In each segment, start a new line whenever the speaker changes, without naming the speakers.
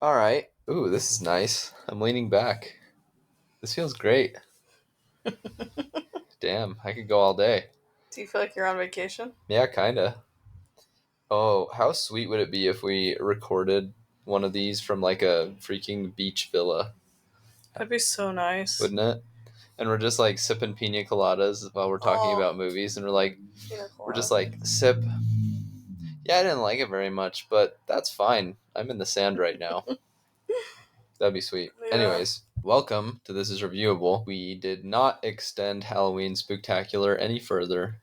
All right. Ooh, this is nice. I'm leaning back. This feels great. Damn, I could go all day.
Do you feel like you're on vacation?
Yeah, kinda. Oh, how sweet would it be if we recorded one of these from like a freaking beach villa,
That'd be so nice.
wouldn't it? And we're just like sipping pina coladas while we're talking
Oh,
about movies, and
pina
we're just
colada.
like sip. Yeah, I didn't like it very much, but that's fine. I'm in the sand right now. That'd be sweet.
Yeah.
Anyways, welcome to This Is Reviewable. We did not extend Halloween Spooktacular any further,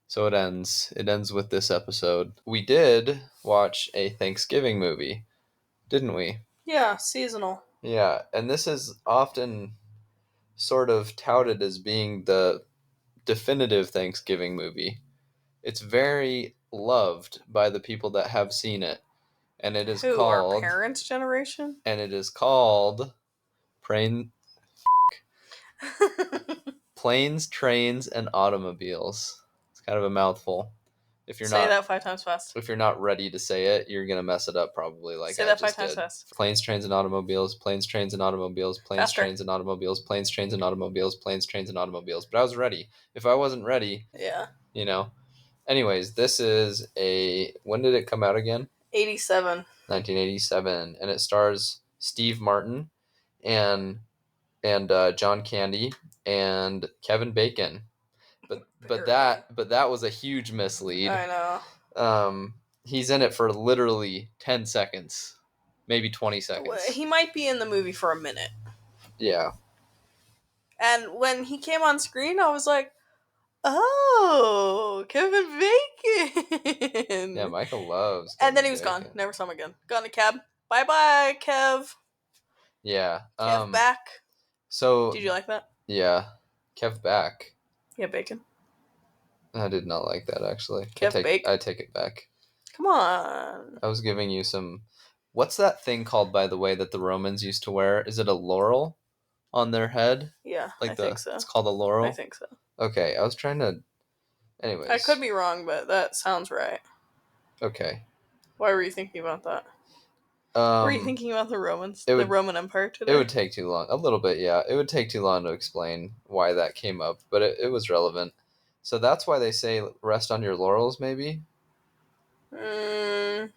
so it ends. It ends with this episode. We did watch a Thanksgiving movie, didn't we?
Yeah, seasonal.
Yeah, and this is often sort of touted as being the definitive Thanksgiving movie. It's very loved by the people that have seen it, and it is
Who, our
called
parents' generation?
and it is called Plain, Planes, Trains, and Automobiles. It's kind of a mouthful. If you're
Say
not
that 5 times fast.
if you're not ready to say it, you're gonna mess it up probably like
Say
I
that five
just
times
did.
fast.
Planes, trains, and automobiles. Planes, trains, and automobiles. Planes,
Faster.
trains, and automobiles. Planes, trains, and automobiles. Planes, trains, and automobiles. But I was ready. If I wasn't ready,
Yeah.
you know. Anyways, this is a. When did it come out again?
87.
1987, and it stars Steve Martin and John Candy and Kevin Bacon.
Barely.
But that was a huge mislead.
I know.
He's in it for literally 10 seconds, maybe 20 seconds.
He might be in the movie for a minute.
Yeah.
And when he came on screen, I was like, oh, Kevin Bacon.
Yeah, Micah loves
And then he
Kevin
was gone.
Bacon.
Never saw him again. Got in a cab. Bye bye, Kev.
Yeah.
Kev back.
So
Did you like that?
yeah, Kev back.
Yeah, Bacon.
I did not like that actually.
Kev Bake.
I take it back.
Come on.
I was giving you some. What's that thing called, by the way, that the Romans used to wear? Is it a laurel on their head?
Yeah, I
Like
think so.
it's called a
I
laurel.
think so.
Okay, I was trying to.
I
Anyways,
could be wrong, but that sounds right.
okay.
Why were you thinking about that? Were you
Um,
thinking about the Romans?
it
The
would
Roman Empire
it
today?
would take too long. A little bit, yeah. It would take too long to explain why that came up, but it was relevant. So that's why they say rest on your laurels, maybe.
I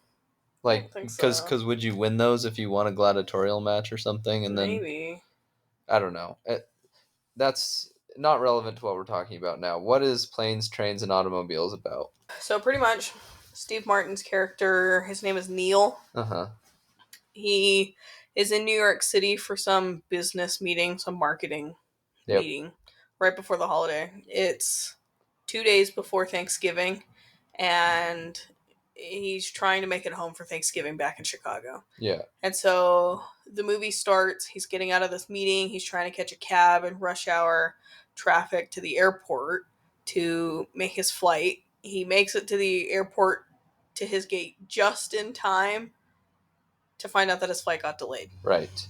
Like,
don't think
because
so.
cause would you win those if you won a gladiatorial match or something? And then
Maybe.
I don't know. That's not relevant to what we're talking about now. What is Planes, Trains, and Automobiles about?
So pretty much, Steve Martin's character, his name is Neil.
Uh huh.
He is in New York City for some business meeting, some marketing
Yep.
meeting, right before the holiday. It's 2 days before Thanksgiving, and he's trying to make it home for Thanksgiving back in Chicago.
Yeah.
And so the movie starts. He's getting out of this meeting. He's trying to catch a cab in rush hour traffic to the airport to make his flight. He makes it to the airport to his gate just in time to find out that his flight got delayed.
Right.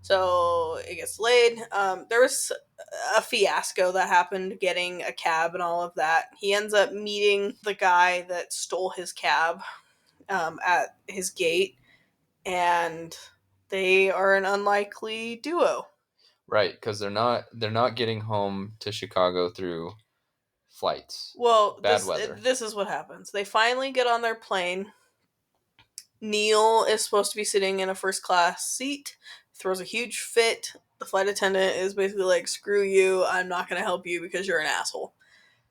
So it gets delayed. There was a fiasco that happened getting a cab and all of that. He ends up meeting the guy that stole his cab at his gate, and they are an unlikely duo.
Right, because they're not getting home to Chicago through flights.
Well,
Bad weather.
this is what happens. They finally get on their plane. Neil is supposed to be sitting in a first class seat, throws a huge fit. The flight attendant is basically like, screw you, I'm not going to help you because you're an asshole.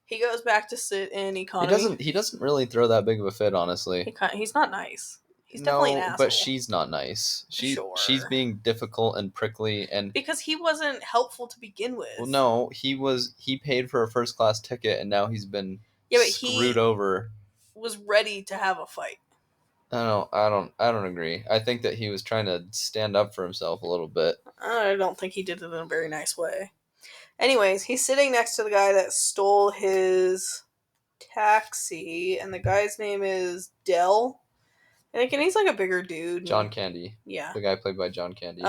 He goes back to sit in economy.
He doesn't really throw that big of a fit, honestly.
He's not nice. He's definitely an
No,
asshole.
but she's not nice.
Sure.
She's being difficult and prickly and
because he wasn't helpful to begin with.
well, no, he paid for a first class ticket and now he's been screwed over.
Was ready to have a fight.
I don't agree. I think that he was trying to stand up for himself a little bit.
I don't think he did it in a very nice way. Anyways, he's sitting next to the guy that stole his taxi, and the guy's name is Dell. And he's like a bigger dude.
John Candy.
Yeah.
The guy played by John Candy.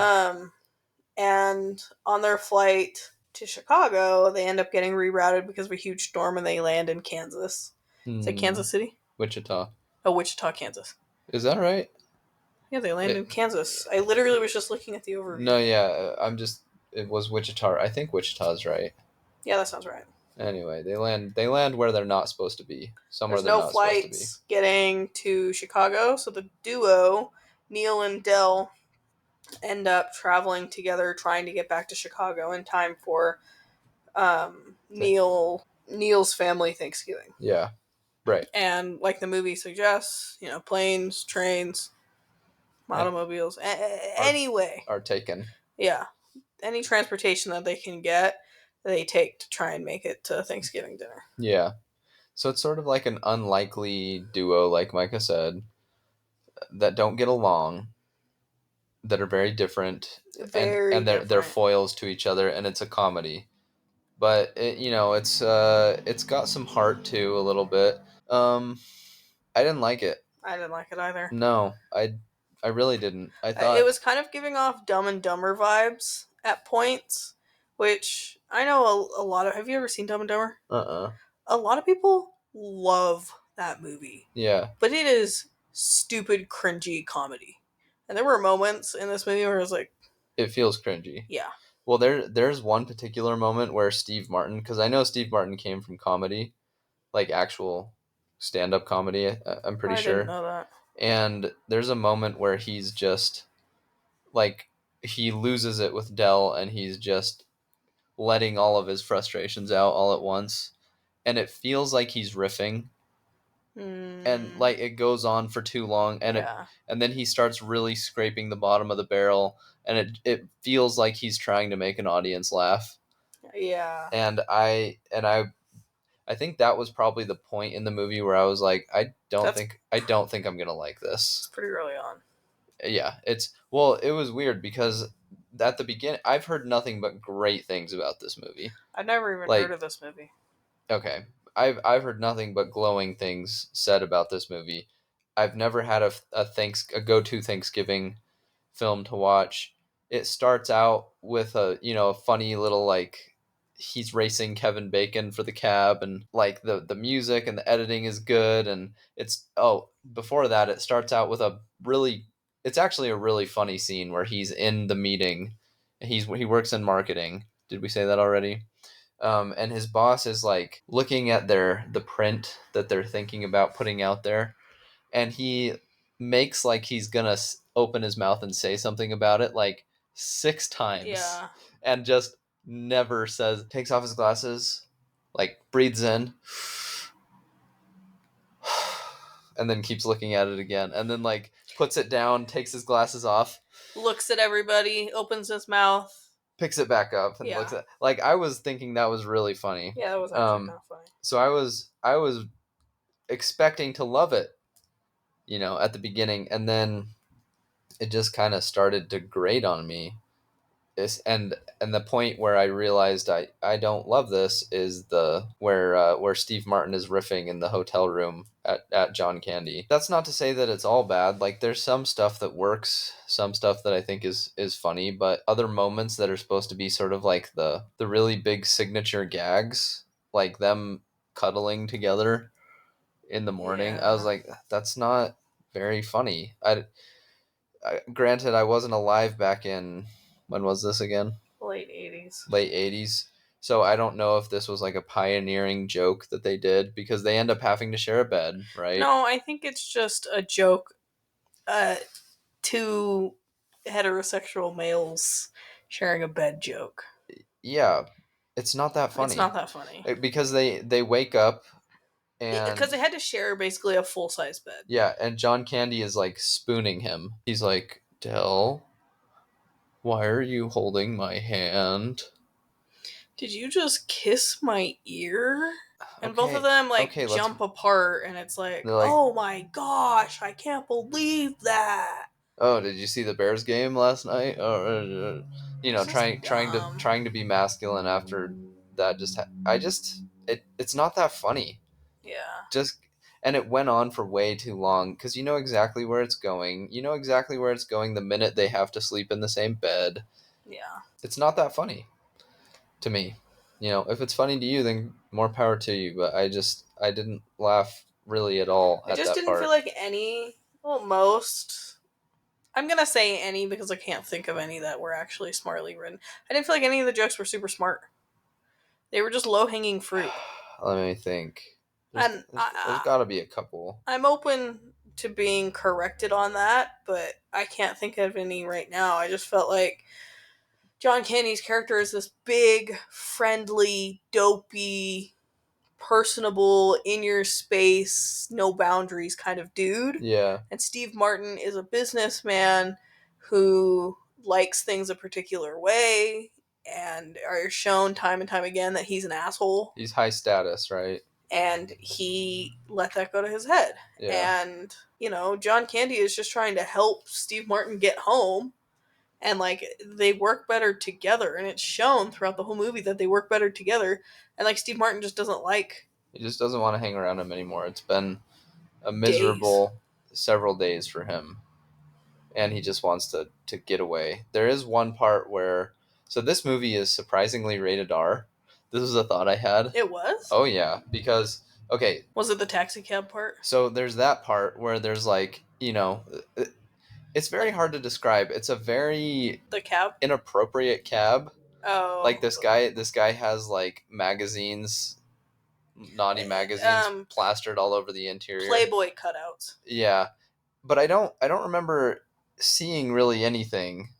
And on their flight to Chicago, they end up getting rerouted because of a huge storm, and they land in Kansas. Is it Kansas City?
Wichita.
Oh, Wichita, Kansas.
Is that right?
Yeah, they land in
It,
Kansas. I literally was just looking at the overview.
no, yeah, it was Wichita. I think Wichita's right.
Yeah, that sounds right.
Anyway, they land where they're not supposed to be. Somewhere
There's
they're
no
not supposed to be.
flights getting to Chicago, so the duo, Neil and Dell, end up traveling together, trying to get back to Chicago in time for Neil's family Thanksgiving.
Yeah, right.
And like the movie suggests, planes, trains,
And
automobiles,
are
anyway,
are taken.
yeah, any transportation that they can get, they take to try and make it to Thanksgiving dinner.
Yeah. So it's sort of like an unlikely duo, like Micah said, that don't get along, that are very different, and
Very
they're
different.
foils to each other, and it's a comedy. But it's got some heart too a little bit. I didn't like it.
I didn't like it either.
No, I really didn't. I
It
thought
was kind of giving off Dumb and Dumber vibes at points, which I know a lot of. Have you ever seen Dumb and Dumber?
uh-uh.
A lot of people love that movie,
Yeah,
but it is stupid, cringy comedy. And there were moments in this movie where I was like,
it feels cringy.
yeah,
Well, there's one particular moment where Steve Martin, because I know Steve Martin came from comedy, like actual stand-up comedy. I'm pretty
I didn't
sure.
know that.
And there's a moment where he's just like he loses it with Dell, and he's just letting all of his frustrations out all at once, and it feels like he's riffing, and
Mm,
like it goes on for too long,
yeah,
and then he starts really scraping the bottom of the barrel, and it feels like he's trying to make an audience laugh.
yeah.
And I think that was probably the point in the movie where I was like,
That's
I don't think I'm gonna like this.
it's pretty early on.
Yeah, it was weird because at the beginning I've heard nothing but great things about this movie.
I've never even heard
Like,
of this movie.
okay, I've heard nothing but glowing things said about this movie. I've never had a go to Thanksgiving film to watch. It starts out with a funny little like he's racing Kevin Bacon for the cab, and like the music and the editing is good, and before that it starts out with it's actually a really funny scene where he's in the meeting. He works in marketing. Did we say that already? And his boss is like looking at the print that they're thinking about putting out there, and he makes like he's gonna open his mouth and say something about it like 6 times,
Yeah,
and just never says. Takes off his glasses, like breathes in, and then keeps looking at it again, and then like puts it down, takes his glasses off,
looks at everybody, opens his mouth.
picks it back up, and looks
Yeah,
at, like, I was thinking that was really funny.
yeah, that was actually kind of funny.
So I was expecting to love it, at the beginning, and then it just kind of started to grate on me. And the point where I realized I don't love this is the where Steve Martin is riffing in the hotel room at John Candy. That's not to say that it's all bad. Like, there's some stuff that works, some stuff that I think is funny, but other moments that are supposed to be sort of like the really big signature gags, like them cuddling together in the morning, I was
Yeah,
like, that's not very funny. Granted, I wasn't alive back in, when was this again?
late 80s.
Late 80s. So I don't know if this was like a pioneering joke that they did, because they end up having to share a bed, right?
No, I think it's just a joke. Two heterosexual males sharing a bed joke.
Yeah, it's not that
It's
funny.
not that funny.
Because they wake up,
Because
and
they had to share basically a full size bed.
yeah, and John Candy is like spooning him. He's like, Dell, why are you holding my hand?
Did you just kiss my ear? And both of
Okay,
them like
okay, let's.
jump apart, and it's like,
They're like,
oh my gosh, I can't believe that.
oh, did you see the Bears game last night?
It's just dumb.
Trying to be masculine after that. It's not that funny.
Yeah,
Just And it went on for way too long, because you know exactly where it's going. You know exactly where it's going the minute they have to sleep in the same bed.
yeah.
It's not that funny to me. If it's funny to you, then more power to you. But I didn't laugh really at all
I
at
just
that
didn't feel
part.
like most I'm gonna say any because I can't think of any that were actually smartly written. I didn't feel like any of the jokes were super smart. They were just low hanging fruit.
Let me think.
And
There's got to be a couple.
I'm open to being corrected on that, but I can't think of any right now. I just felt like John Candy's character is this big, friendly, dopey, personable, in your space, no boundaries kind of dude.
Yeah.
And Steve Martin is a businessman who likes things a particular way and are shown time and time again that he's an asshole.
He's high status, right?
And he let that go to his head.
Yeah.
And, John Candy is just trying to help Steve Martin get home. And, like, they work better together. And it's shown throughout the whole movie that they work better together. And, like, Steve Martin just doesn't like
He just doesn't want to hang around him anymore. It's been a
days.
miserable several days for him. And he just wants to get away. There is one part where... So this movie is surprisingly rated R. This is a thought I had.
It was?
Oh, yeah. Because, okay,
Was it the taxi cab part?
so there's that part where there's like, it's very hard to describe. It's a very
The cab?
inappropriate cab.
Oh.
Like this guy has like magazines, naughty magazines plastered all over the interior.
Playboy cutouts.
Yeah. But I don't remember seeing really anything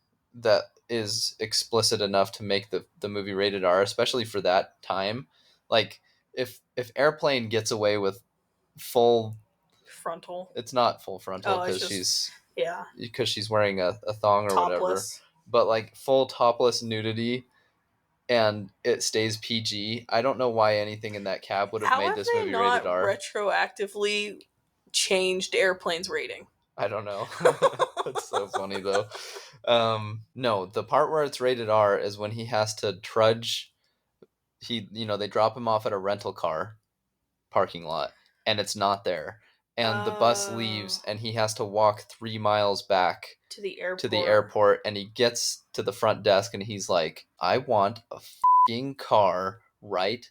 that is explicit enough to make the movie rated R, especially for that time. Like if Airplane gets away with full
frontal,
it's not full frontal because she's wearing a thong or
topless.
whatever, but like full topless nudity and it stays PG. I don't know why anything in that cab would have made this movie rated R.
Retroactively changed Airplane's rating?
I don't know. That's so funny though. No, the part where it's rated R is when he has to trudge. They drop him off at a rental car parking lot and it's not there. And the bus leaves and he has to walk 3 miles back
to the
airport and he gets to the front desk and he's like, I want a fucking car right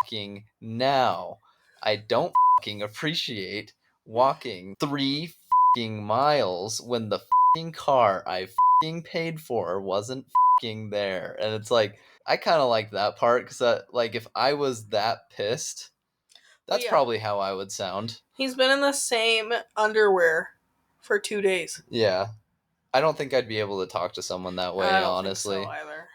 fucking now. I don't fucking appreciate walking 3 fucking miles when the fucking car I fucking paid for wasn't fucking there. And it's like, I kind of like that part because like if I was that pissed, that's probably how I would sound.
He's been in the same underwear for 2 days.
Yeah. I don't think I'd be able to talk to someone that way, honestly.
I don't think so either.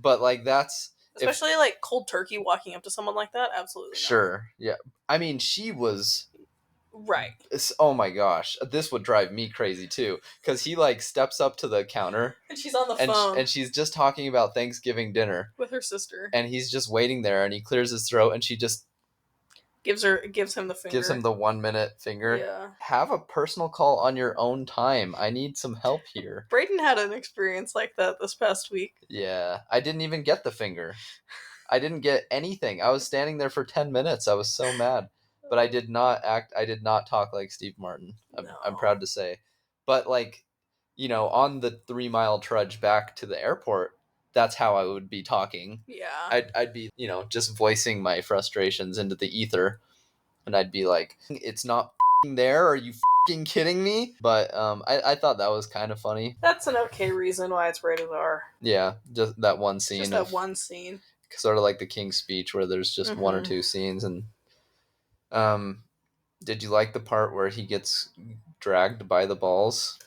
But like that's...
Especially like cold turkey walking up to someone like that? Absolutely not.
Sure, yeah. I mean, she was...
Right.
Oh my gosh. This would drive me crazy too. Because he like steps up to the counter.
And she's on the phone.
And she's just talking about Thanksgiving dinner.
With her sister.
And he's just waiting there and he clears his throat and she just...
Gives him the finger.
Gives him the 1 minute finger.
Yeah.
Have a personal call on your own time. I need some help here.
Brayden had an experience like that this past week.
Yeah. I didn't even get the finger. I didn't get anything. I was standing there for 10 minutes. I was so mad. But I did not talk like Steve Martin. I'm proud to say. But like, on the 3 mile trudge back to the airport, that's how I would be talking.
Yeah.
I'd be, just voicing my frustrations into the ether. And I'd be like, it's not there. Are you kidding me? But I thought that was kind of funny.
That's an okay reason why it's rated R.
Yeah, just that one scene.
Just that one scene.
Sort of like the King's Speech where there's just one or two scenes. And did you like the part where he gets dragged by the balls?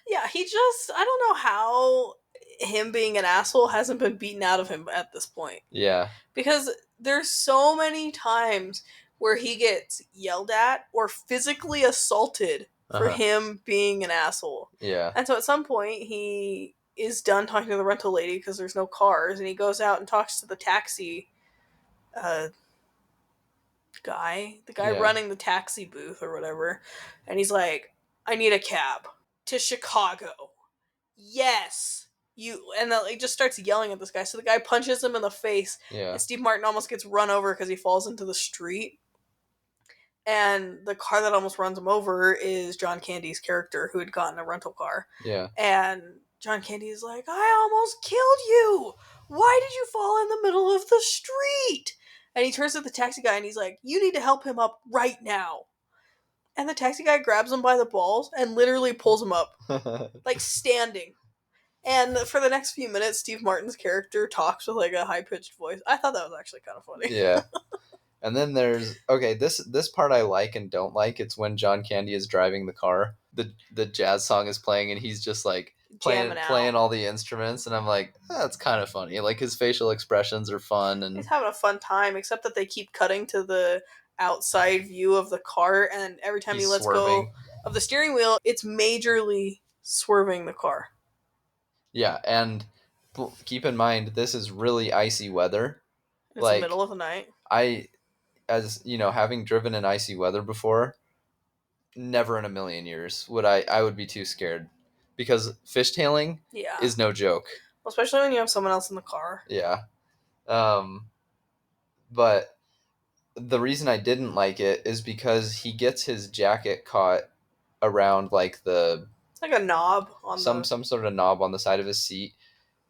Yeah, I don't know how him being an asshole hasn't been beaten out of him at this point.
Yeah.
Because there's so many times where he gets yelled at or physically assaulted for him being an asshole.
Yeah.
And so at some point he is done talking to the rental lady because there's no cars, and he goes out and talks to the taxi guy, running the taxi booth or whatever, and he's like, I need a cab to Chicago. Yes. And then he just starts yelling at this guy. So the guy punches him in the face.
Yeah.
And Steve Martin almost gets run over because he falls into the street. And the car that almost runs him over is John Candy's character who had gotten a rental car.
Yeah.
And John Candy is like, I almost killed you. Why did you fall in the middle of the street? And he turns to the taxi guy and he's like, you need to help him up right now. And the taxi guy grabs him by the balls and literally pulls him up, like standing. And for the next few minutes, Steve Martin's character talks with like a high pitched voice. I thought that was actually kind of funny.
Yeah. And then there's this part I like and don't like. It's when John Candy is driving the car. The jazz song is playing and he's just like
Jamming
playing
out.
all the instruments, and I'm like, that's kind of funny. Like his facial expressions are fun,
He's
and
having a fun time, except that they keep cutting to the outside view of the car, and every time he
he's
lets go
swerving.
of the steering wheel, it's majorly swerving the car.
Yeah, and keep in mind this is really icy weather.
It's the
Like
middle of the night.
I as you know, having driven in icy weather before, never in a million years would I would be too scared, because fishtailing
Yeah.
is no joke.
Well, especially when you have someone else in the car.
Yeah. Um but the reason I didn't like it is because he gets his jacket caught around like the
It's like a knob on the.
some sort of knob on the side of his seat,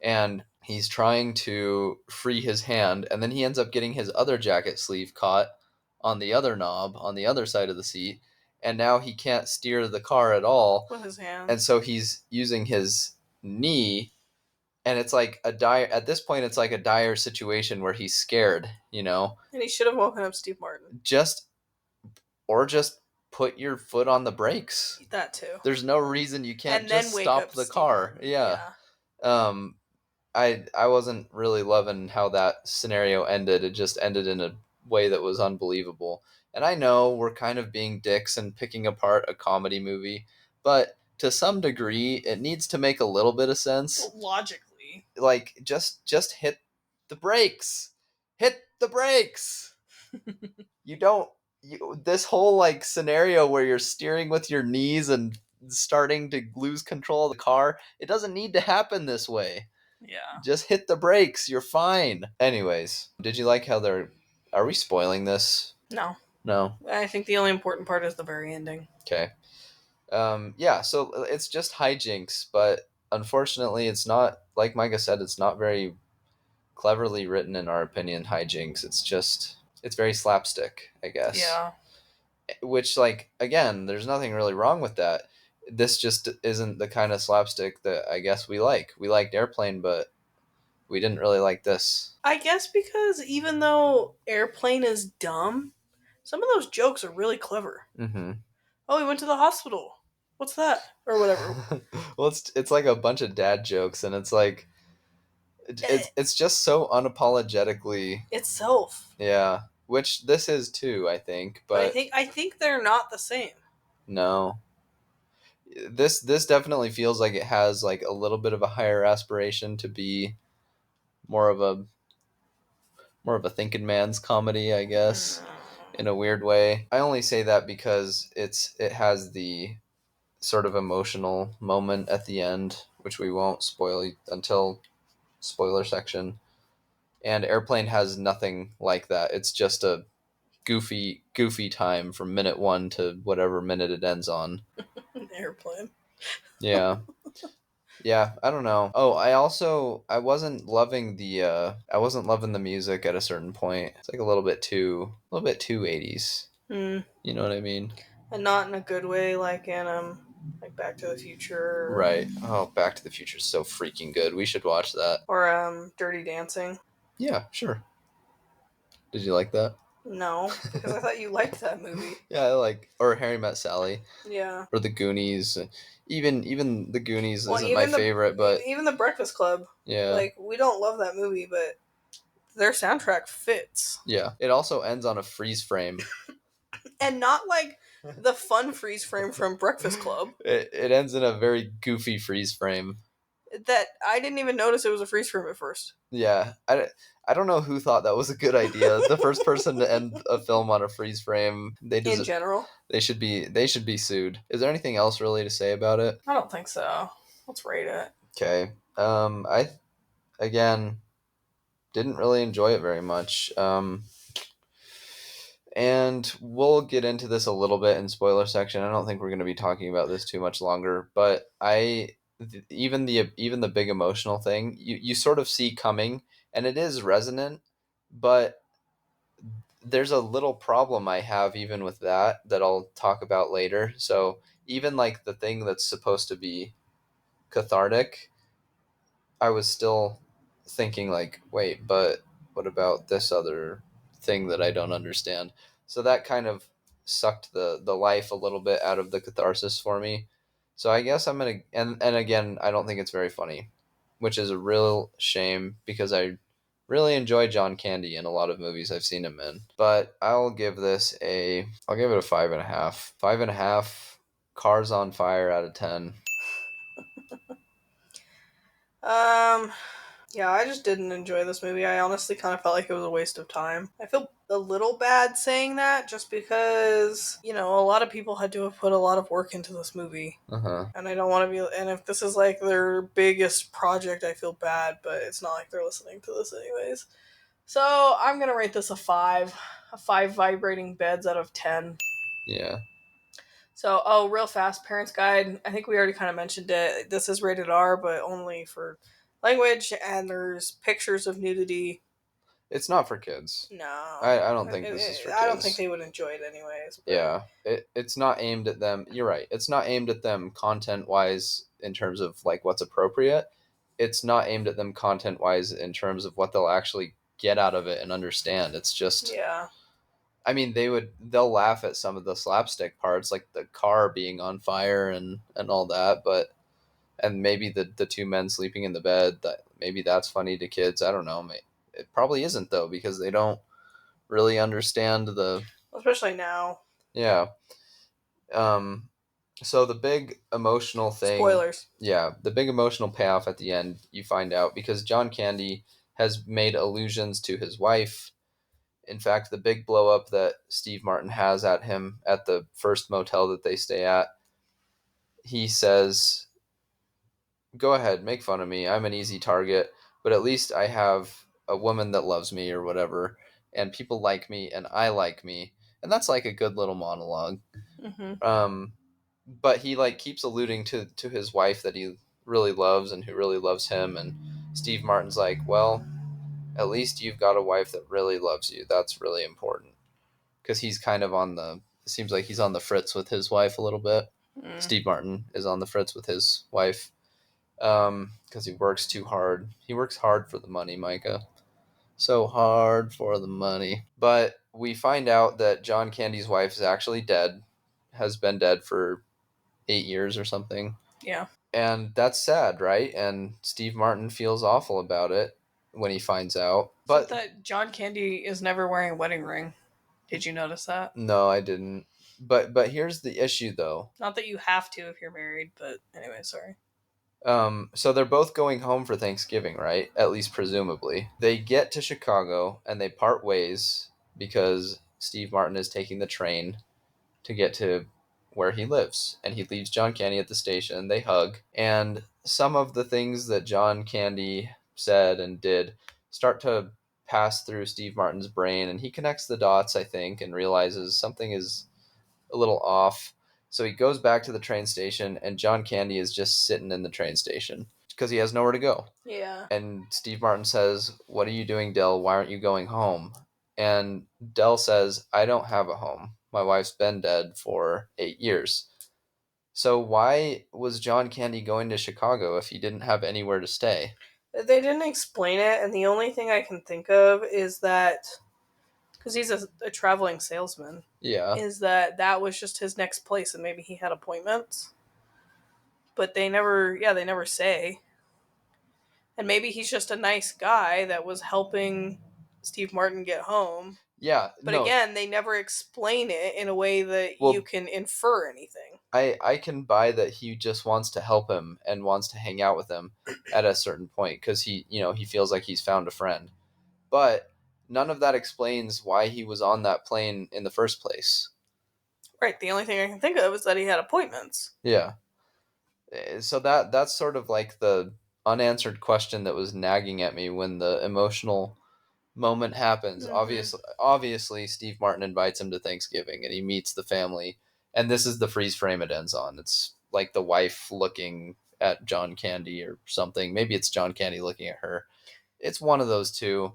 and he's trying to free his hand, and then he ends up getting his other jacket sleeve caught on the other knob on the other side of the seat, and now he can't steer the car at all,
With his hand.
and so he's using his knee, and it's like a dire at this point it's like a dire situation where he's scared,
And he should have woken up Steve Martin.
just just put your foot on the brakes.
That too.
There's no reason you can't
And
just
then wake
stop
up
the
Steve
car.
Martin.
Yeah. Um I wasn't really loving how that scenario ended. It just ended in a way that was unbelievable. And I know we're kind of being dicks and picking apart a comedy movie, but to some degree it needs to make a little bit of sense.
Logically.
Like just hit the brakes. Hit the brakes. You don't this whole like scenario where you're steering with your knees and starting to lose control of the car, it doesn't need to happen this way.
Yeah.
Just hit the brakes, you're fine. Anyways, did you like how are we spoiling this?
No.
No.
I think the only important part is the very ending.
Okay. Yeah, so it's just hijinks, but unfortunately it's not, like Micah said, it's not very cleverly written in our opinion, hijinks. It's very slapstick, I guess.
Yeah.
Which, like, again, there's nothing really wrong with that. This just isn't the kind of slapstick that I guess we like. We liked Airplane, but we didn't really like this.
I guess because even though Airplane is dumb, some of those jokes are really clever.
Mm-hmm.
Oh, he went to the hospital. What's that? Or whatever.
Well, it's like a bunch of dad jokes, and it's like it's just so unapologetically
Itself.
yeah. Which this is too, I think. But
I think they're not the same.
no, this definitely feels like it has like a little bit of a higher aspiration to be more of a thinking man's comedy, I guess, in a weird way. I only say that because it has the sort of emotional moment at the end, which we won't spoil until spoiler section. And Airplane has nothing like that. It's just a goofy time from minute 1 to whatever minute it ends on.
Airplane.
Yeah. Yeah, I don't know. Oh, I wasn't loving the music at a certain point. It's like a little bit too 80s.
Hmm.
You know what I mean?
And not in a good way, like in like Back to the Future.
Right. Oh, Back to the Future is so freaking good. We should watch that.
Or Dirty Dancing.
Yeah, sure. Did you like that?
No, because I thought you liked that movie.
Yeah, I like, or Harry Met Sally,
Yeah.
or The Goonies. Even The Goonies
Well,
isn't my favorite, but
even the Breakfast Club.
yeah.
Like, we don't love that movie, but their soundtrack fits.
Yeah. It also ends on a freeze frame.
And not like the fun freeze frame from Breakfast Club.
It ends in a very goofy freeze frame.
That I didn't even notice it was a freeze frame at first.
Yeah. I don't know who thought that was a good idea. The first person to end a film on a freeze frame,
In general?
they should be sued. Is there anything else really to say about it?
I don't think so. Let's rate it.
Okay. I again didn't really enjoy it very much. And we'll get into this a little bit in spoiler section. I don't think we're going to be talking about this too much longer, but even the big emotional thing, you sort of see coming, and it is resonant, but there's a little problem I have even with that I'll talk about later. So even like the thing that's supposed to be cathartic, I was still thinking like, wait, but what about this other thing that I don't understand? So that kind of sucked the life a little bit out of the catharsis for me. So I guess I'm gonna and again, I don't think it's very funny, which is a real shame because I really enjoy John Candy in a lot of movies I've seen him in. But I'll give it a 5.5. 5.5 cars on fire out of 10.
Um, yeah, I just didn't enjoy this movie. I honestly kind of felt like it was a waste of time. I feel a little bad saying that just because, a lot of people had to have put a lot of work into this movie.
Uh-huh.
And I don't want to be, and if this is like their biggest project, I feel bad, but it's not like they're listening to this anyways. So I'm gonna rate this a 5 vibrating beds out of 10.
Yeah.
So, oh, real fast, Parents Guide. I think we already kind of mentioned it. This is rated R, but only for language, and there's pictures of nudity.
It's not for kids.
No,
I don't think this is for
I don't think
kids.
they would enjoy it anyways. But
Yeah, it's not aimed at them. You're right. It's not aimed at them content wise in terms of like what's appropriate. It's not aimed at them content wise in terms of what they'll actually get out of it and understand. It's just,
yeah,
I mean, they'll laugh at some of the slapstick parts, like the car being on fire and all that, but and maybe the two men sleeping in the bed, that maybe that's funny to kids. I don't know. It probably isn't though because they don't really understand the
especially now.
yeah. Um, so the big emotional thing,
Spoilers.
yeah, the big emotional payoff at the end, you find out because John Candy has made allusions to his wife. In fact, the big blow up that Steve Martin has at him at the first motel that they stay at, he says, "Go ahead, make fun of me. I'm an easy target, but at least I have a woman that loves me or whatever, and people like me, and I like me." And that's like a good little monologue.
Mm-hmm.
Um, but he like keeps alluding to his wife that he really loves and who really loves him, and Steve Martin's like, well, at least you've got a wife that really loves you. That's really important because he's kind of on the. It seems like he's on the fritz with his wife a little bit.
Mm.
Steve Martin is on the fritz with his wife because he works too hard. He works hard for the money, Micah. So hard for the money. But we find out that John Candy's wife is actually dead, has been dead for 8 years or something.
Yeah.
And that's sad, right? And Steve Martin feels awful about it when he finds out.
Except
But
that John Candy is never wearing a wedding ring. Did you notice that?
no, I didn't. But here's the issue though.
Not that you have to if you're married, but anyway, sorry.
So they're both going home for Thanksgiving, right? At least presumably. They get to Chicago and they part ways because Steve Martin is taking the train to get to where he lives. And he leaves John Candy at the station. They hug. And some of the things that John Candy said and did start to pass through Steve Martin's brain. And he connects the dots, I think, and realizes something is a little off. So he goes back to the train station, and John Candy is just sitting in the train station because he has nowhere to go.
Yeah.
And Steve Martin says, "What are you doing, Dell? Why aren't you going home?" And Dell says, "I don't have a home. My wife's been dead for 8 years." So why was John Candy going to Chicago if he didn't have anywhere to stay?
They didn't explain it, and the only thing I can think of is that because he's a traveling salesman,
Yeah.
is that was just his next place, and maybe he had appointments, but they never say. And maybe he's just a nice guy that was helping Steve Martin get home.
Yeah.
But
No.
again, they never explain it in a way that you
Well,
can infer anything.
I can buy that he just wants to help him and wants to hang out with him at a certain point because he feels like he's found a friend. But none of that explains why he was on that plane in the first place.
Right. The only thing I can think of is that he had appointments.
Yeah. So that's sort of like the unanswered question that was nagging at me when the emotional moment happens.
Mm-hmm.
Obviously Steve Martin invites him to Thanksgiving and he meets the family, and this is the freeze frame it ends on. It's like the wife looking at John Candy or something. Maybe it's John Candy looking at her. It's one of those two,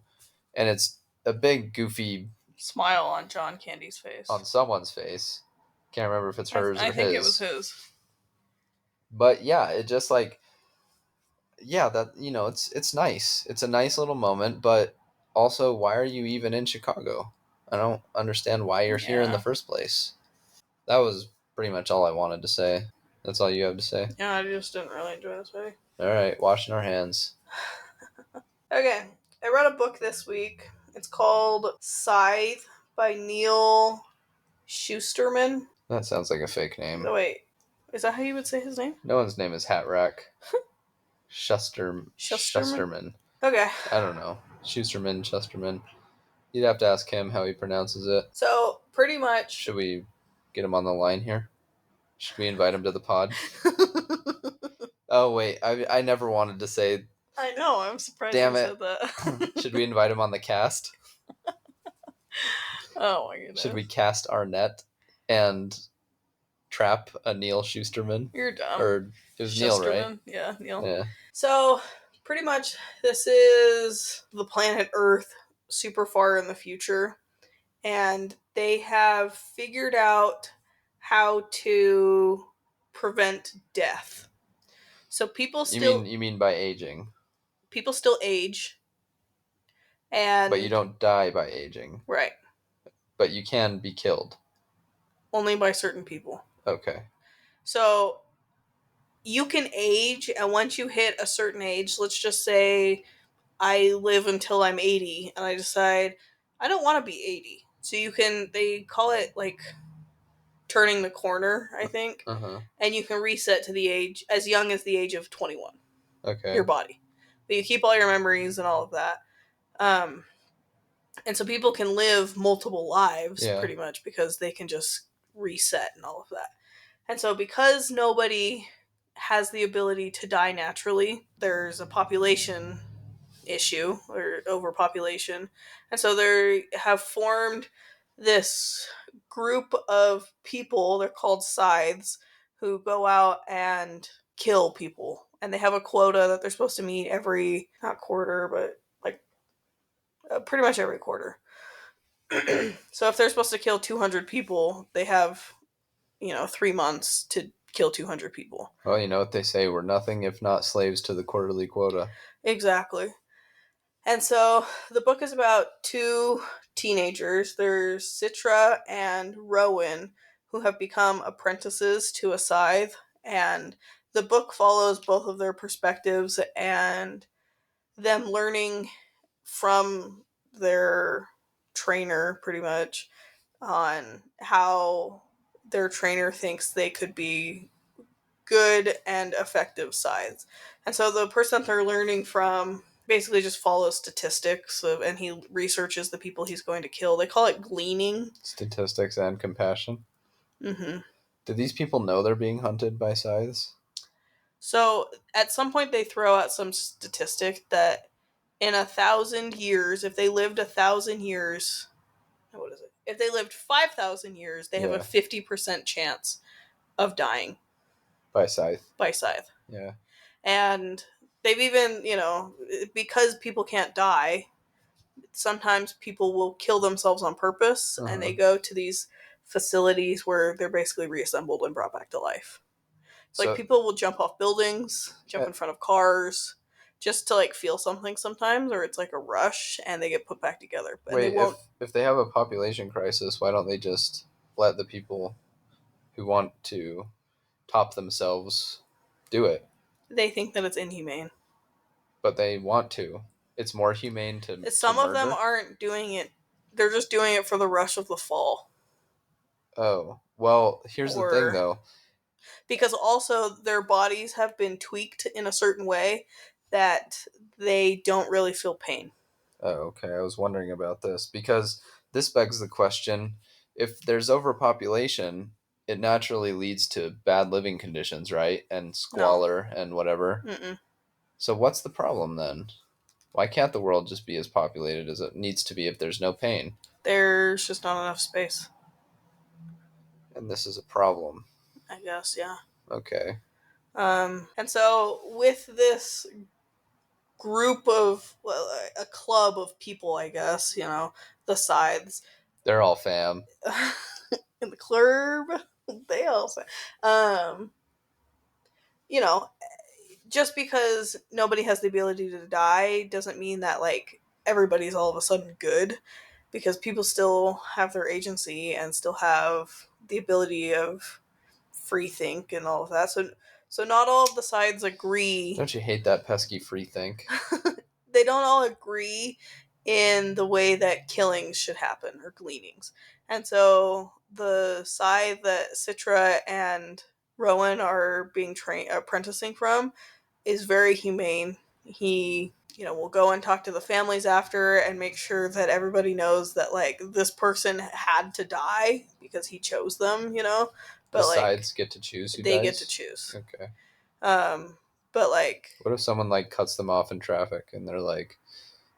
and it's a big goofy
smile on John Candy's face.
On someone's face. Can't remember if it's hers
I
or
think
his.
it was his.
But yeah, it just like, yeah, that, it's nice. It's a nice little moment, but also, why are you even in Chicago? I don't understand why you're here in the
Yeah.
first place. That was pretty much all I wanted to say. That's all you have to say.
Yeah, I just didn't really enjoy this movie.
All right, washing our hands.
Okay, I read a book this week. It's called Scythe by Neil Schusterman.
That sounds like a fake name.
Oh, wait. Is that how you would say his name?
No one's name is Hat Rack.
Schusterman?
Schusterman.
Okay.
I don't know. Schusterman, Chesterman. You'd have to ask him how he pronounces it.
So, pretty much.
Should we get him on the line here? Should we invite him to the pod? Oh, wait. I never wanted to say.
I know, I'm surprised
Damn
you
it.
said that.
Should we invite him on the cast?
Oh my goodness.
Should we cast our net and trap a Neil Schusterman?
You're dumb.
Or it was Neil, right?
Yeah, Neil.
Yeah.
So, pretty much, this is the planet Earth super far in the future. And they have figured out how to prevent death. So people still
You mean by aging?
people still age, and
But you don't die by aging.
right,
But you can be killed.
only by certain people.
Okay.
So you can age, and once you hit a certain age, let's just say I live until I'm 80, and I decide I don't want to be 80. So they call it like turning the corner, I think.
Uh-huh.
And you can reset to the age as young as the age of 21.
Okay.
Your body. But you keep all your memories and all of that. And so people can live multiple lives pretty much because they can just reset and all of that. And so because nobody has the ability to die naturally, there's a population issue or overpopulation. And so they have formed this group of people, they're called Scythes, who go out and kill people. And they have a quota that they're supposed to meet every, not quarter, but like pretty much every quarter. So if they're supposed to kill 200 people, they have, 3 months to kill 200 people.
Well, you know what they say, we're nothing if not slaves to the quarterly quota.
Exactly. And so the book is about two teenagers. There's Citra and Rowan, who have become apprentices to a scythe. And the book follows both of their perspectives and them learning from their trainer, pretty much, on how their trainer thinks they could be good and effective scythes. And so the person that they're learning from basically just follows statistics and he researches the people he's going to kill. They call it gleaning.
Statistics and compassion.
Mm-hmm.
Do these people know they're being hunted by scythes?
So at some point they throw out some statistic that in 1,000 years, if they lived 1,000 years, what is it? If they lived 5,000 years, they have a 50% chance of dying
by scythe.
Yeah. And they've even, because people can't die, sometimes people will kill themselves on purpose, and they go to these facilities where they're basically reassembled and brought back to life. So, like, people will jump off buildings, jump in front of cars, just to, like, feel something sometimes, or it's like a rush, and they get put back together. But
wait, if they have a population crisis, why don't they just let the people who want to top themselves do it?
They think that it's inhumane.
But they want to. It's more humane to
Some of them aren't doing it. They're just doing it for the rush of the fall.
Oh. Well, here's the thing, though.
Because also their bodies have been tweaked in a certain way that they don't really feel pain.
Oh, okay. I was wondering about this because this begs the question, if there's overpopulation, it naturally leads to bad living conditions, right? And squalor and whatever.
Mm-mm.
So what's the problem then? Why can't the world just be as populated as it needs to be if there's no pain?
There's just not enough space.
And this is a problem.
I guess, yeah.
Okay.
And so with this group of, a club of people, I guess, the Scythes,
They're all fam.
In the club, they all say, um, you know, just because nobody has the ability to die doesn't mean that like everybody's all of a sudden good, because people still have their agency and still have the ability of free think and all of that. So not all of the sides agree.
Don't you hate that pesky free think?
They don't all agree in the way that killings should happen or gleanings. And so the side that Citra and Rowan are being apprenticing from is very humane. He, will go and talk to the families after and make sure that everybody knows that like this person had to die because he chose them,
The
but like
sides get to choose who
they get to
dies?
choose.
Okay.
But like,
What if someone like cuts them off in traffic and they're like,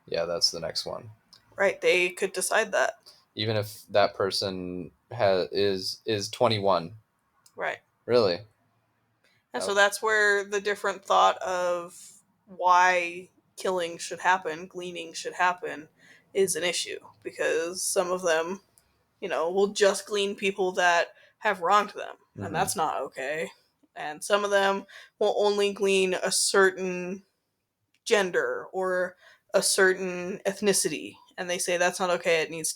yeah, that's the next one?
right, they could decide that.
Even if that person is 21.
Right.
Really?
And so
Oh.
that's where the different thought of why killing should happen, gleaning should happen, is an issue. Because some of them, will just glean people that have wronged them. And
Mm-hmm.
that's not okay. And some of them will only glean a certain gender or a certain ethnicity. And they say that's not okay. It needs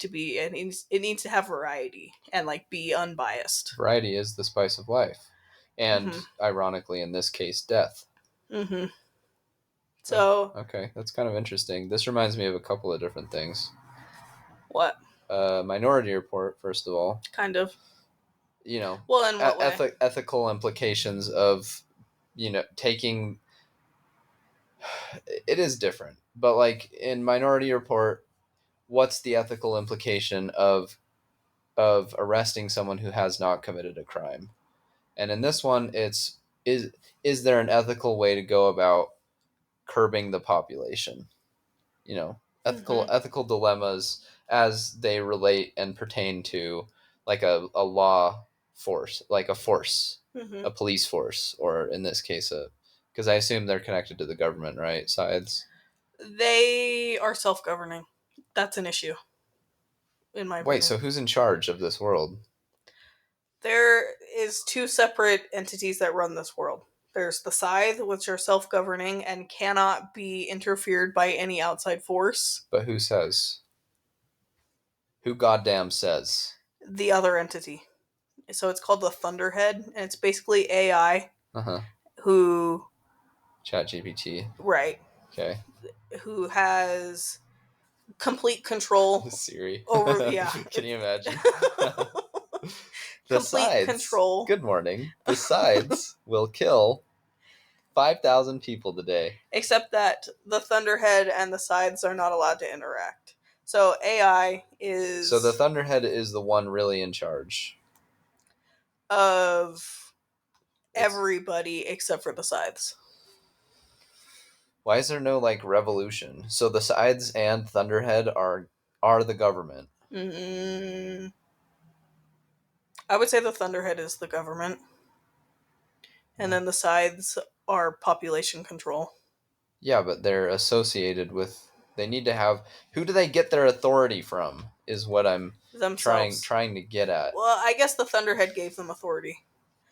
to have variety and like be unbiased.
Variety is the spice of life. And
Mm-hmm.
ironically, in this case, death.
Mm-hmm. So
Okay, that's kind of interesting. This reminds me of a couple of different things.
what?
Minority Report, first of all.
Kind of.
You know,
Well, in what way?
ethical implications of, taking. It is different, but like in Minority Report, what's the ethical implication of arresting someone who has not committed a crime? And in this one, it's is there an ethical way to go about curbing the population? Ethical
Mm-hmm.
ethical dilemmas as they relate and pertain to like a law force, like a force,
Mm-hmm.
a police force, or in this case a, because I assume they're connected to the government, right? Sides.
They are self-governing. That's an issue, in my
Wait,
opinion.
so who's in charge of this world?
There is two separate entities that run this world. There's the Scythe, which are self-governing and cannot be interfered by any outside force.
But who says? Who goddamn says?
The other entity. So it's called the Thunderhead, and it's basically AI
Uh-huh.
who,
Chat GPT.
right,
Okay.
who has complete control
Siri.
over, yeah.
Can you imagine?
Complete
Besides,
control.
good morning. Besides, will kill 5,000 people today.
Except that the Thunderhead and the Scythes are not allowed to interact. So AI
So the
is
Thunderhead is the one really in charge.
of
It's
everybody except for the Scythes.
why is there no like revolution? So the Sides and Thunderhead are the government.
Mm, I would say the Thunderhead is the government, and then the Scythes are population control.
Yeah, but they're associated with. They need to have. Who do they get their authority from? Is what I'm
Themselves.
trying to get at.
Well, I guess the Thunderhead gave them authority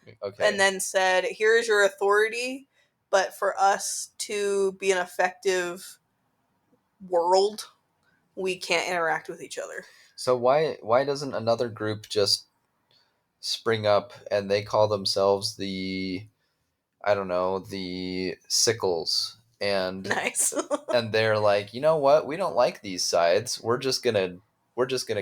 and
Okay.
then said, here's your authority, but for us to be an effective world, we can't interact with each other.
So why doesn't another group just spring up and they call themselves the, I don't know, the Sickles,
Nice.
and they're like, you know what, we don't like these sides, we're just gonna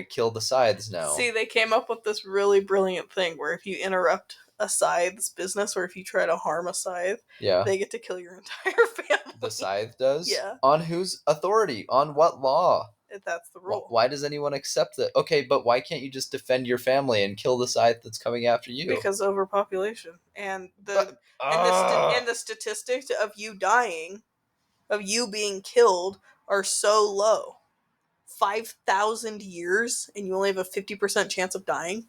kill the sides now.
See, they came up with this really brilliant thing where if you interrupt a Scythe's business or if you try to harm a Scythe,
Yeah,
they get to kill your entire family.
the scythe does.
Yeah.
On whose authority? On what law?
That's the rule.
Why does anyone accept that? Okay, but why can't you just defend your family and kill the scythe that's coming after you?
Because overpopulation and
But
and the statistics of you dying, of you being killed, are so low. 5,000 years, and you only have a 50% chance of dying.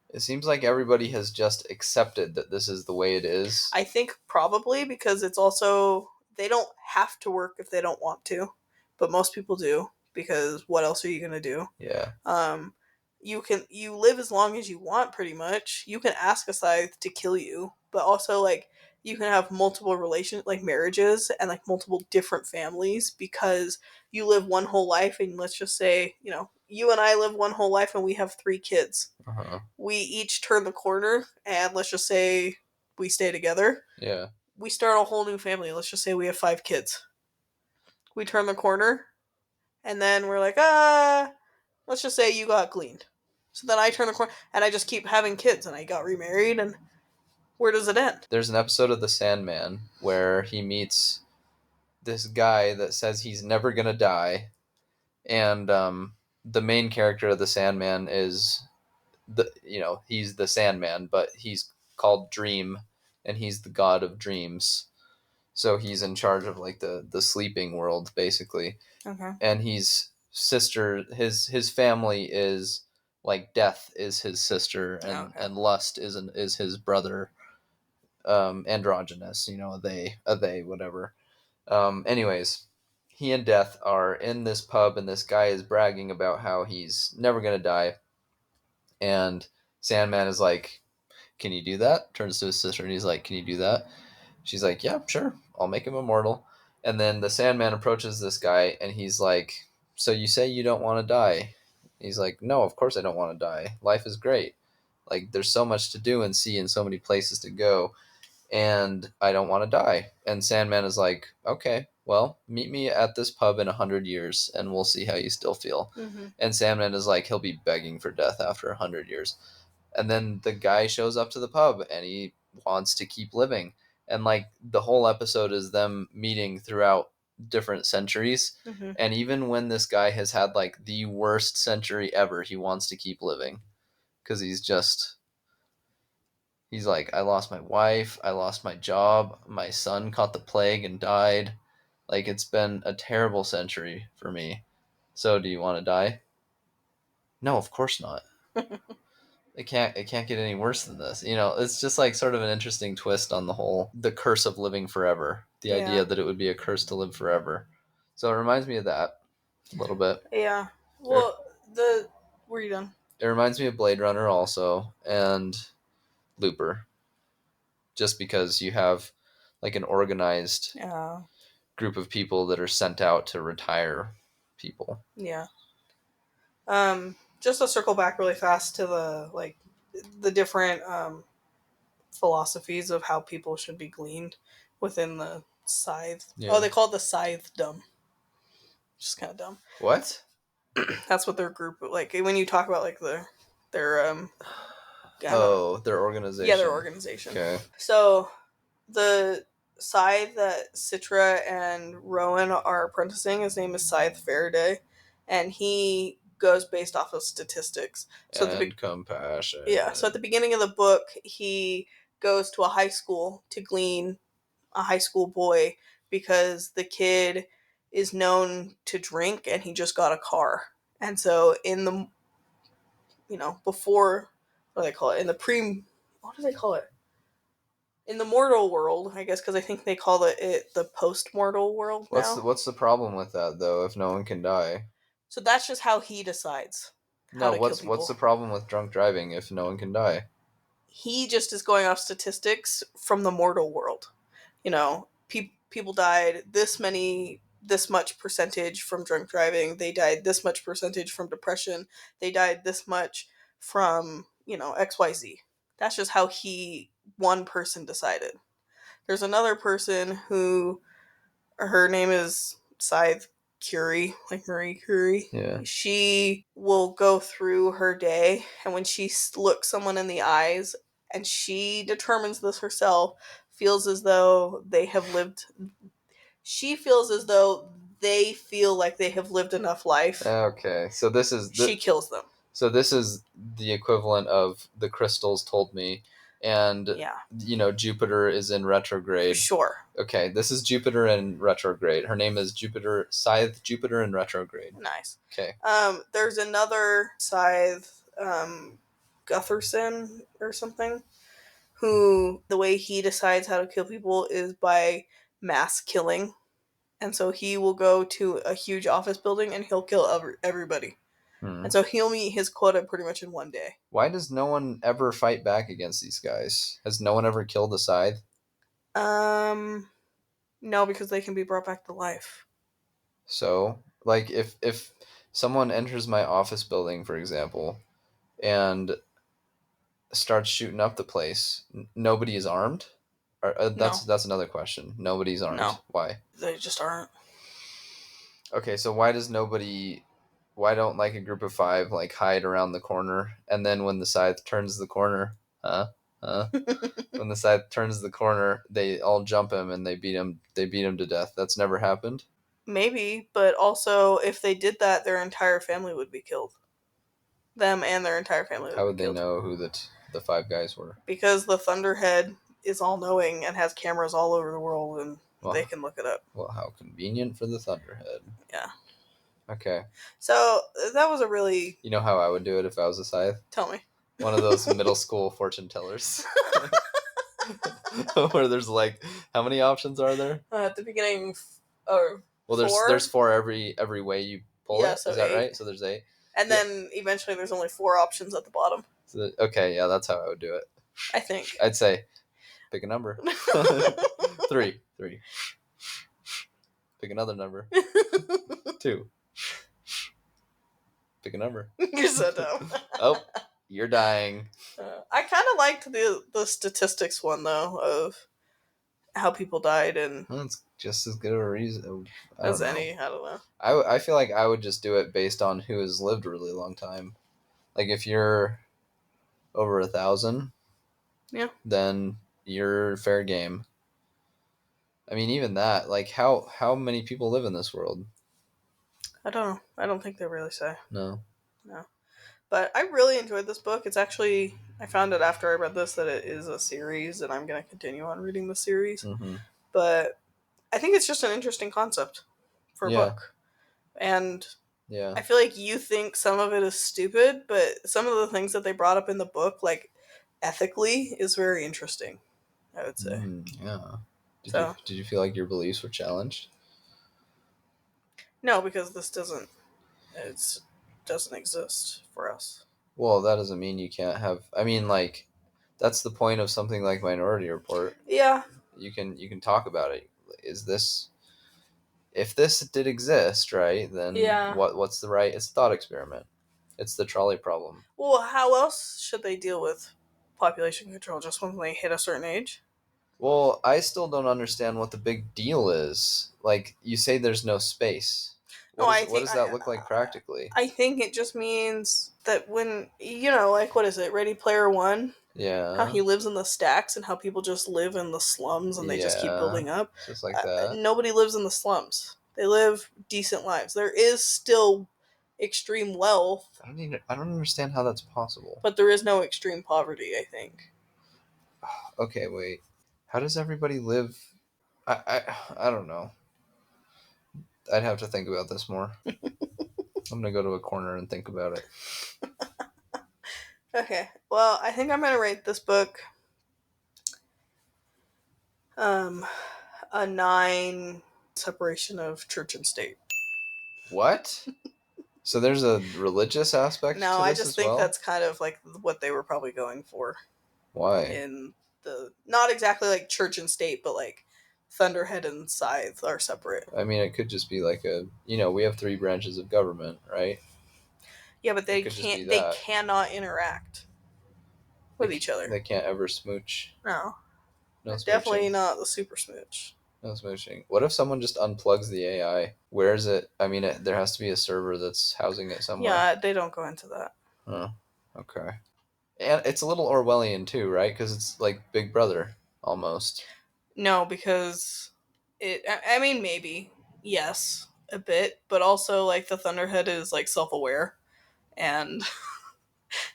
it seems like everybody has just accepted that this is the way it is.
I think probably because it's also, they don't have to work if they don't want to, but most people do, because what else are you going to do?
Yeah.
you live as long as you want, pretty much. You can ask a Scythe to kill you, but also like you can have multiple relations, like marriages, and like multiple different families, because you live one whole life, and let's just say, you and I live one whole life and we have 3 kids.
Uh-huh.
We each turn the corner, and let's just say we stay together.
Yeah.
We start a whole new family. Let's just say we have 5 kids. We turn the corner, and then we're like, let's just say you got gleaned. So then I turn the corner, and I just keep having kids, and I got remarried, and where does it end?
There's an episode of The Sandman where he meets this guy that says he's never gonna die, and the main character of The Sandman is he's the Sandman, but he's called Dream, and he's the god of dreams. So he's in charge of like the sleeping world basically,
Okay.
and his family is like death is his sister,
Okay.
and lust is his brother. Androgynous, a they whatever. Anyways, he and Death are in this pub, and this guy is bragging about how he's never gonna die, and Sandman is like, "Can you do that?" Turns to his sister, and he's like, "Can you do that?" She's like, "Yeah, sure. I'll make him immortal." And then the Sandman approaches this guy, and he's like, "So you say you don't want to die?" He's like, "No, of course I don't want to die. Life is great. Like, there's so much to do and see, and so many places to go, and I don't want to die." And Sandman is like, "Okay, well, meet me at this pub in 100 years, and we'll see how you still feel."
Mm-hmm.
And Sandman is like, he'll be begging for death after 100 years. And then the guy shows up to the pub, and he wants to keep living. And like the whole episode is them meeting throughout different centuries.
Mm-hmm.
And even when this guy has had like the worst century ever, he wants to keep living because he's like, I lost my wife, I lost my job, my son caught the plague and died. Like, it's been a terrible century for me. So do you want to die? No, of course not. It can't get any worse than this. It's just like sort of an interesting twist on the curse of living forever. The
Yeah.
idea that it would be a curse to live forever. So it reminds me of that a little bit.
Yeah.
It,
Well, were you done?
it reminds me of Blade Runner also, and Looper, just because you have like an organized
Yeah.
group of people that are sent out to retire people.
Yeah. Just to circle back really fast to the different philosophies of how people should be gleaned within the Scythe.
Yeah.
Oh, they call it the Scythe dumb. Just kind of dumb.
What?
That's what their group, like when you talk about like their
Oh, their organization.
Yeah, their organization.
Okay.
So the Scythe that Citra and Rowan are apprenticing, his name is Scythe Faraday, and he goes based off of statistics. So
and compassion.
yeah, so at the beginning of the book, he goes to a high school to glean a high school boy because the kid is known to drink and he just got a car. And so in the before, what do they call it? In the what do they call it? In the mortal world, I guess, because I think they call it the post-mortal world now.
What's the problem with that though? If no one can die,
So that's just how he decides how
no.
to kill
What's
people.
the problem with drunk driving if no one can die?
He just is going off statistics from the mortal world. People died this much percentage from drunk driving. They died this much percentage from depression. They died this much from XYZ. That's just how one person decided. There's another person who, her name is Scythe Curie, like Marie Curie.
Yeah.
She will go through her day, and when she looks someone in the eyes, and she determines this herself, feels as though they have lived. She feels as though they feel like they have lived enough life.
Okay, so
She kills them.
So this is the equivalent of the crystals told me, and
Yeah.
Jupiter is in retrograde.
Sure.
Okay, this is Jupiter in retrograde. Her name is Scythe Jupiter in retrograde.
Nice.
Okay.
There's another Scythe, Gutherson or something, who the way he decides how to kill people is by mass killing. And so he will go to a huge office building and he'll kill everybody.
Hmm.
And so he'll meet his quota pretty much in one day.
Why does no one ever fight back against these guys? Has no one ever killed a Scythe?
No, because they can be brought back to life.
So, like, if someone enters my office building, for example, and starts shooting up the place, nobody is armed.
No,
That's another question. Nobody's armed.
no,
Why?
they just aren't.
Okay, so why does nobody? Why don't like a group of five like hide around the corner, and then when the Scythe turns the corner, huh? Huh? When the Scythe turns the corner, they all jump him and they beat him. They beat him to death. That's never happened.
Maybe, but also if they did that, their entire family would be killed. Them and their entire family would
How
be
would they
killed.
know who the five guys were?
Because the Thunderhead is all knowing and has cameras all over the world and they
Well,
can look it up.
well, how convenient for the Thunderhead.
Yeah.
Okay.
So that was a really.
You know how I would do it if I was a Scythe?
Tell me.
One of those middle school fortune tellers. Where there's like, how many options are there?
At the beginning, or
Well,
four.
there's four every way you pull
Yeah,
it.
so
Is that
8.
right? So there's 8.
And
Yeah.
then eventually there's only 4 options at the bottom.
So okay, yeah, that's how I would do it.
I think.
I'd say, pick a number. 3. Pick another number. 2. Pick a number.
You're so dumb.
Oh, you're dying.
I kind of liked the statistics one though of how people died and
Well, it's just as good of a reason. I
as
don't know.
any. I don't know.
I feel like I would just do it based on who has lived a really long time. Like if you're over 1,000,
Yeah.
then you're fair game. I mean, even that, like how many people live in this world?
I don't know. I don't think they really say.
No.
No. But I really enjoyed this book. It's actually, I found out after I read this that it is a series, and I'm going to continue on reading the series.
Mm-hmm.
But I think it's just an interesting concept for a
Yeah.
book. And
Yeah.
I feel like you think some of it is stupid, but some of the things that they brought up in the book, like ethically, is very interesting, I would say.
Yeah.
So,
Did you feel like your beliefs were challenged?
no, because this doesn't exist for us.
Well, that doesn't mean you can't have. I mean, like, that's the point of something like Minority Report.
Yeah.
You can talk about it. Is this, if this did exist, right? Then
Yeah.
what's the right? It's a thought experiment. It's the trolley problem.
Well, how else should they deal with population control? Just when they hit a certain age?
Well, I still don't understand what the big deal is. Like, you say there's no space.
No,
What does that look like practically?
I think it just means that when, like, what is it, Ready Player One? How
Yeah.
he lives in the stacks and how people just live in the slums and they just keep
Yeah.
building up.
Just like that.
Nobody lives in the slums. They live decent lives. There is still extreme wealth,
I don't understand how that's possible.
but there is no extreme poverty, I think.
Okay, wait. How does everybody live? I don't know. I'd have to think about this more. I'm gonna go to a corner and think about it.
Okay, well, I think I'm going to rate this book a 9 separation of church and state.
What? So there's a religious aspect
No,
to
I
this
just
as
think
well?
that's kind of like what they were probably going for
Why?
in the, not exactly like church and state, but like Thunderhead and Scythe are separate.
I mean, it could just be like we have 3 branches of government, right?
Yeah, but they
could just be
can't. They
that.
cannot interact with each other.
They can't ever smooch.
No,
No
definitely
smooching.
not the super smooch.
No smooching. What if someone just unplugs the AI? Where is it? I mean, there has to be a server that's housing it somewhere.
Yeah, they don't go into that.
Huh. Okay. And it's a little Orwellian too, right? Because it's like Big Brother almost.
No, because it. I mean, maybe yes, a bit, but also like the Thunderhead is like self-aware and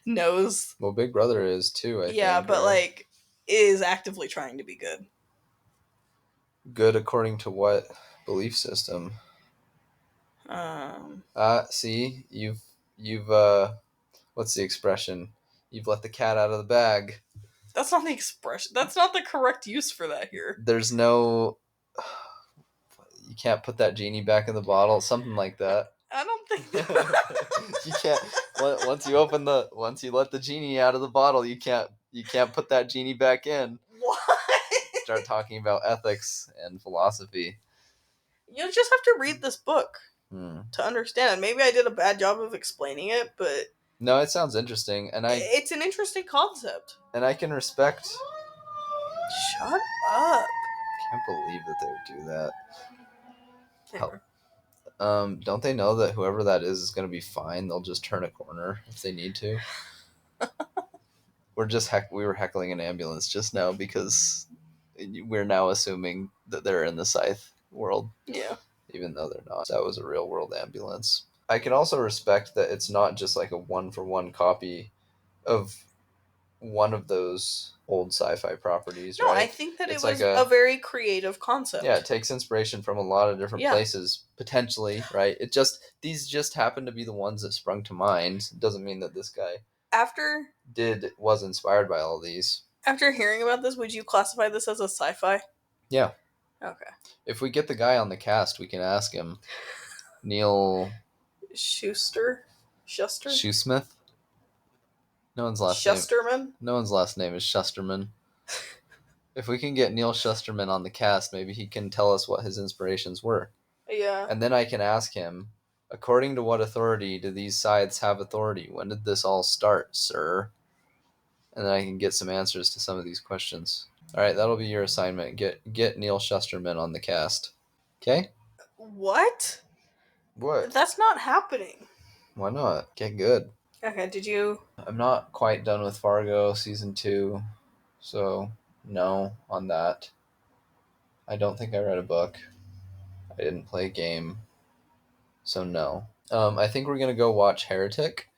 knows.
Well, Big Brother is too. I
Yeah,
think.
but
Right?
like is actively trying to be good.
Good according to what belief system?
Um,
See, you've what's the expression? You've let the cat out of the bag.
that's not the expression. That's not the correct use for that here.
There's no. You can't put that genie back in the bottle. Something like that.
something.
You can't once you let the genie out of the bottle, you can't put that genie back in.
What?
Start talking about ethics and philosophy.
You just have to read this book
Hmm.
to understand it. Maybe I did a bad job of explaining it, but
No, it sounds interesting, and
it's an interesting concept.
I can respect.
Shut up.
Can't believe that they would do that.
Anyway.
Don't they know that whoever that is going to be fine? They'll just turn a corner if they need to. We were heckling an ambulance just now because we're now assuming that they're in the Scythe world.
Yeah.
Even though they're not. That was a real world ambulance. I can also respect that it's not just like a 1-for-1 copy of one of those old sci-fi properties,
No,
right?
I think that
It's
it was
like
a very creative concept.
yeah, it takes inspiration from a lot of different places, potentially, right? These just happen to be the ones that sprung to mind. It doesn't mean that this guy was inspired by all these.
After hearing about this, would you classify this as a sci-fi?
Yeah.
Okay.
If we get the guy on the cast, we can ask him. Neil
Schuster?
Shoesmith? No one's last
Shusterman?
No one's last name is Shusterman. If we can get Neil Shusterman on the cast, maybe he can tell us what his inspirations were.
Yeah.
And then I can ask him, according to what authority do these scythes have authority? When did this all start, sir? And then I can get some answers to some of these questions. All right, that'll be your assignment. Get Neil Shusterman on the cast. Okay?
What?
What?
That's not happening.
Why not? Get good.
Okay, did you...
I'm not quite done with Fargo season 2, so no on that. I don't think I read a book. I didn't play a game, so no. I think we're gonna go watch Heretic.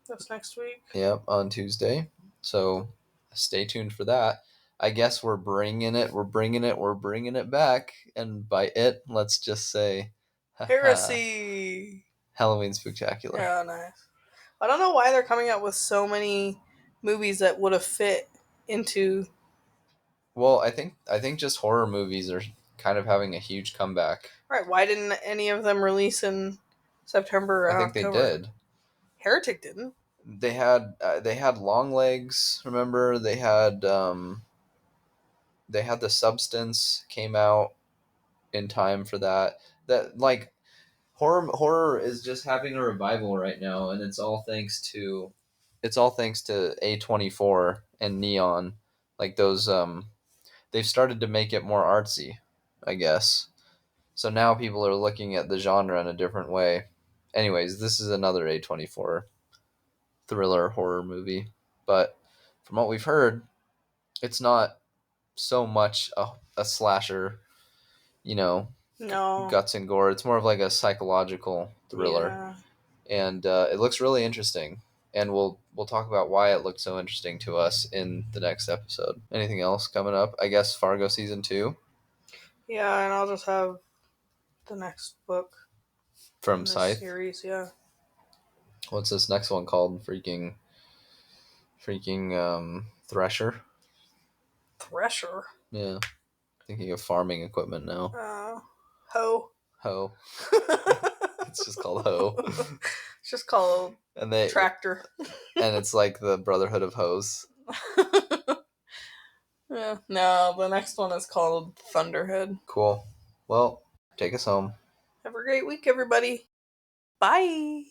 That's next week.
Yep, on Tuesday. So stay tuned for that. I guess we're bringing it back, and by it, let's just say,
Heresy.
Halloween Spooktacular.
Oh, nice. I don't know why they're coming out with so many movies that would have fit into...
Well, I think just horror movies are kind of having a huge comeback.
Right, why didn't any of them release in September or
I think
October?
they did.
Heretic didn't.
They had Long Legs. Remember, they had The Substance came out in time for that. That like horror is just having a revival right now, and it's all thanks to A24 and Neon. Like those they've started to make it more artsy, I guess. So now people are looking at the genre in a different way. Anyways, this is another A24 thriller horror movie, but from what we've heard, it's not so much a slasher,
No.
guts and gore. It's more of like a psychological thriller.
Yeah.
And it looks really interesting. And we'll talk about why it looked so interesting to us in the next episode. Anything else coming up? I guess Fargo season 2
Yeah, and I'll just have the next book
from
in this
Scythe.
series, yeah.
What's this next one called? Freaking Thresher.
Thresher.
Yeah, thinking of farming equipment now.
Hoe.
Hoe. It's just called Hoe.
It's just called Tractor.
And it's like the Brotherhood of Hoes.
Yeah. No, the next one is called Thunderhead.
Cool. Well, take us home.
Have a great week, everybody. Bye.